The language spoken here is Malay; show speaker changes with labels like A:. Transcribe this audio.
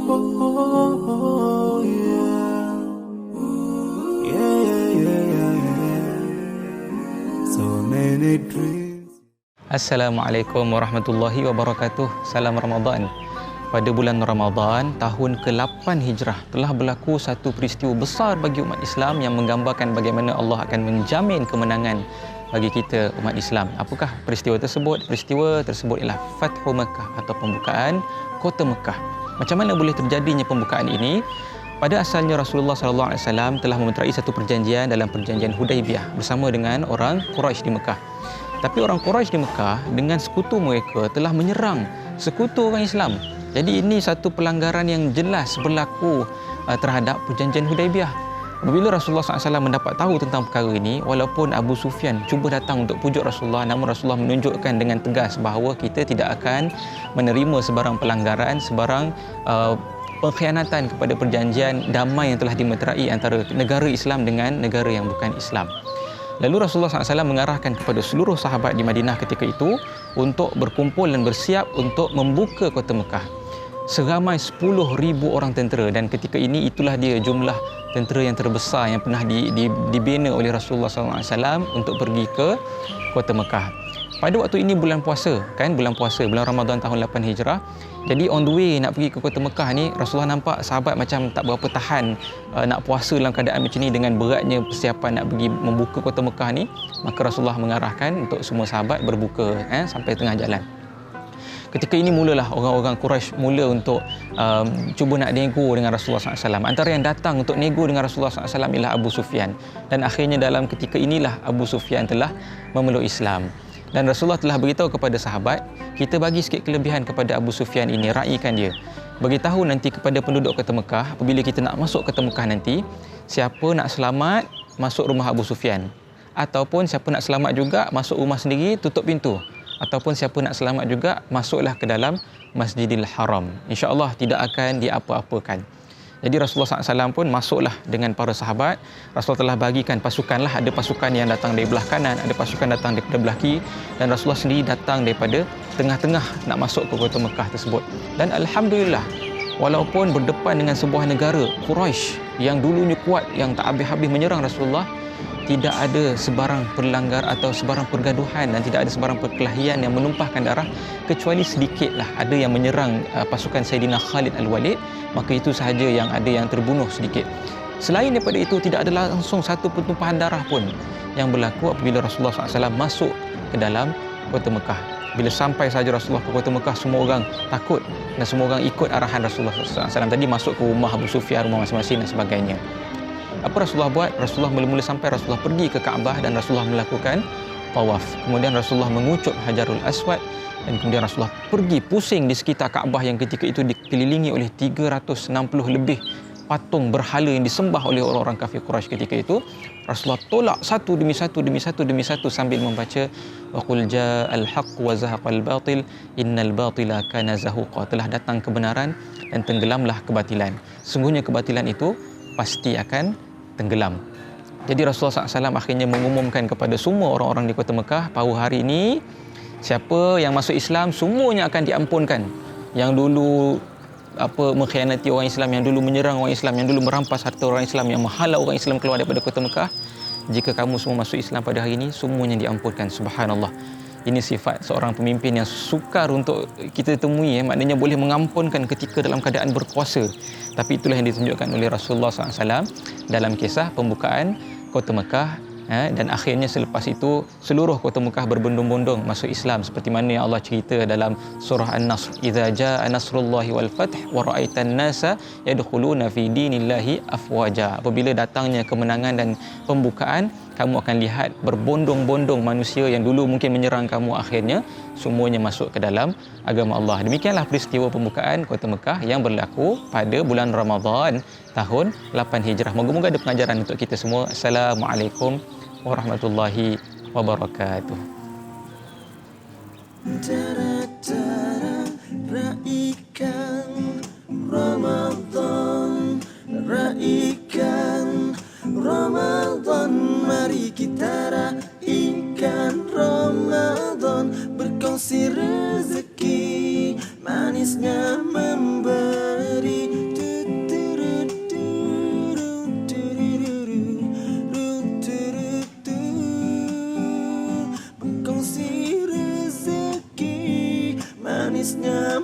A: Oh, yeah. Yeah, yeah, yeah, yeah, yeah. So many dreams.
B: Assalamualaikum warahmatullahi wabarakatuh. Salam Ramadan. Pada bulan Ramadan tahun ke-8 Hijrah telah berlaku satu peristiwa besar bagi umat Islam yang menggambarkan bagaimana Allah akan menjamin kemenangan bagi kita umat Islam. Apakah peristiwa tersebut? Peristiwa tersebut ialah Fathu Makkah atau pembukaan kota Mekah. Macam mana boleh terjadinya pembukaan ini? Pada asalnya Rasulullah SAW telah memeterai satu perjanjian dalam perjanjian Hudaibiyah bersama dengan orang Quraisy di Mekah. Tapi orang Quraisy di Mekah dengan sekutu mereka telah menyerang sekutu orang Islam. Jadi ini satu pelanggaran yang jelas berlaku terhadap perjanjian Hudaibiyah. Apabila Rasulullah SAW mendapat tahu tentang perkara ini, walaupun Abu Sufyan cuba datang untuk pujuk Rasulullah, namun Rasulullah menunjukkan dengan tegas bahawa kita tidak akan menerima sebarang pelanggaran, sebarang pengkhianatan kepada perjanjian damai yang telah dimeterai antara negara Islam dengan negara yang bukan Islam. Lalu Rasulullah SAW mengarahkan kepada seluruh sahabat di Madinah ketika itu untuk berkumpul dan bersiap untuk membuka kota Mekah. Seramai 10,000 orang tentera, dan ketika ini itulah dia jumlah tentera yang terbesar yang pernah dibina oleh Rasulullah SAW untuk pergi ke kota Mekah. Pada waktu ini bulan puasa, bulan Ramadan tahun 8 Hijrah. Jadi on the way nak pergi ke kota Mekah ni, Rasulullah nampak sahabat macam tak berapa tahan nak puasa dalam keadaan macam ni dengan beratnya persiapan nak pergi membuka kota Mekah ni. Maka Rasulullah mengarahkan untuk semua sahabat berbuka sampai tengah jalan. Ketika ini mulalah orang-orang Quraisy mula untuk cuba nak nego dengan Rasulullah SAW. Antara yang datang untuk nego dengan Rasulullah SAW ialah Abu Sufyan. Dan akhirnya dalam ketika inilah Abu Sufyan telah memeluk Islam. Dan Rasulullah telah beritahu kepada sahabat, kita bagi sikit kelebihan kepada Abu Sufyan ini, raikan dia. Beritahu nanti kepada penduduk kota Mekah, apabila kita nak masuk kota Mekah nanti, siapa nak selamat masuk rumah Abu Sufyan. Ataupun siapa nak selamat juga masuk rumah sendiri, tutup pintu. Ataupun siapa nak selamat juga masuklah ke dalam Masjidil Haram. InsyaAllah tidak akan diapa-apakan. Jadi Rasulullah SAW pun masuklah dengan para sahabat. Rasulullah telah bagikan pasukan lah. Ada pasukan yang datang dari belah kanan, ada pasukan datang daripada belah kiri. Dan Rasulullah sendiri datang daripada tengah-tengah nak masuk ke kota Mekah tersebut. Dan Alhamdulillah, walaupun berdepan dengan sebuah negara Quraisy yang dulunya kuat, yang tak habis-habis menyerang Rasulullah, tidak ada sebarang perlanggar atau sebarang pergaduhan dan tidak ada sebarang perkelahian yang menumpahkan darah, kecuali sedikitlah ada yang menyerang pasukan Sayyidina Khalid Al-Walid, maka itu sahaja yang ada yang terbunuh sedikit. Selain daripada itu, tidak ada langsung satu pertumpahan darah pun yang berlaku apabila Rasulullah SAW masuk ke dalam kota Mekah. Bila sampai sahaja Rasulullah ke kota Mekah, semua orang takut dan semua orang ikut arahan Rasulullah SAW tadi, masuk ke rumah Abu Sufyan, rumah masing-masing dan sebagainya. Apa Rasulullah buat? Rasulullah mula-mula sampai, Rasulullah pergi ke Kaabah dan Rasulullah melakukan tawaf. Kemudian Rasulullah mengucup Hajarul Aswad dan kemudian Rasulullah pergi pusing di sekitar Kaabah yang ketika itu dikelilingi oleh 360 lebih patung berhala yang disembah oleh orang-orang kafir Quraisy ketika itu. Rasulullah tolak satu demi satu sambil membaca wa qul ja'al haqq wa zahaqal batil innal batila kana zahuqa. Telah datang kebenaran dan tenggelamlah kebatilan. Sungguhnya kebatilan itu pasti akan tenggelam. Jadi Rasulullah SAW akhirnya mengumumkan kepada semua orang-orang di kota Mekah, bahawa hari ini siapa yang masuk Islam semuanya akan diampunkan. Yang dulu mengkhianati orang Islam, yang dulu menyerang orang Islam, yang dulu merampas harta orang Islam, yang menghalau orang Islam keluar daripada kota Mekah, jika kamu semua masuk Islam pada hari ini, semuanya diampunkan. Subhanallah. Ini sifat seorang pemimpin yang sukar untuk kita temui, maknanya boleh mengampunkan ketika dalam keadaan berkuasa. Tapi itulah yang ditunjukkan oleh Rasulullah SAW dalam kisah pembukaan kota Mekah. Dan akhirnya selepas itu seluruh kota Mekah berbondong-bondong masuk Islam, seperti mana yang Allah cerita dalam surah An-Nasr, idza jaa nasrullahi wal fath wa ra'aitan nasa yadkhuluna fi dinillahi afwaja. Apabila datangnya kemenangan dan pembukaan, kamu akan lihat berbondong-bondong manusia yang dulu mungkin menyerang kamu, akhirnya semuanya masuk ke dalam agama Allah. Demikianlah peristiwa pembukaan kota Mekah yang berlaku pada bulan Ramadan tahun 8 Hijrah. Moga-moga ada pengajaran untuk kita semua. Assalamualaikum warahmatullahi wabarakatuh.
A: Raikan Ramadan, raikan Ramadan, mari kita raikan Ramadan, berkongsi rezeki, manisnya memberi manisnya